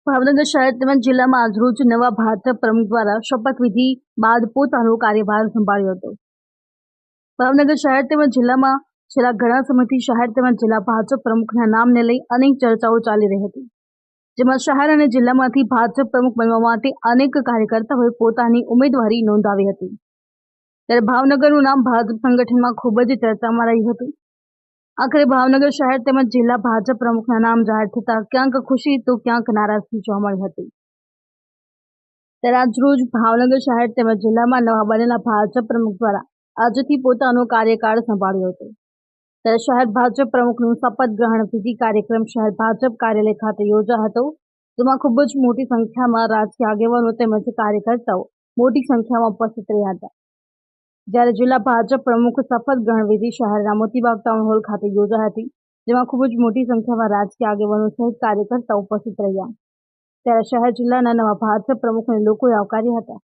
ભાવનગર શહેર તેમજ જિલ્લામાં આજરોજ નવા ભાજપ પ્રમુખ દ્વારા શપથવિધિ બાદ પોતાનો કાર્યભાર સંભાળ્યો હતો। ભાવનગર શહેર તેમજ જિલ્લામાં છેલ્લા ઘણા સમયથી શહેર તેમજ જિલ્લા ભાજપ પ્રમુખના નામને લઈ અનેક ચર્ચાઓ ચાલી રહી હતી, જેમાં શહેર અને જિલ્લામાંથી ભાજપ પ્રમુખ બનવા માટે અનેક કાર્યકર્તાઓએ પોતાની ઉમેદવારી નોંધાવી હતી। ત્યારે ભાવનગરનું નામ ભાજપ સંગઠનમાં ખૂબ જ ચર્ચામાં રહ્યું હતું। આખરે ભાવનગર શહેર તેમજ જિલ્લા ભાજપ પ્રમુખના નામ જાહેર થતા ક્યાંક ખુશી તો ક્યાંક નારાજગી જોવા મળી હતી। ત્યારે આજરોજ ભાવનગર શહેર તેમજ જિલ્લામાં નવા બનેલા ભાજપ પ્રમુખ દ્વારા આજથી પોતાનો કાર્યકાળ સંભાળ્યો હતો। ત્યારે શહેર ભાજપ પ્રમુખનું શપથ ગ્રહણ વિધિ કાર્યક્રમ શહેર ભાજપ કાર્યાલય ખાતે યોજાયો હતો, જેમાં ખૂબ જ મોટી સંખ્યામાં રાજકીય આગેવાનો તેમજ કાર્યકર્તાઓ મોટી સંખ્યામાં ઉપસ્થિત રહ્યા હતા। જ્યારે જિલ્લા ભાજપ પ્રમુખ શપથ ગ્રહણ વિધિ શહેરના મોતીબાગ ટાઉન હોલ ખાતે યોજાઈ હતી, જેમાં ખૂબ જ મોટી સંખ્યામાં રાજકીય આગેવાનો સહિત કાર્યકર્તાઓ ઉપસ્થિત રહ્યા। ત્યારે શહેર જિલ્લાના નવા ભાજપ પ્રમુખને લોકોએ આવકાર્યા હતા।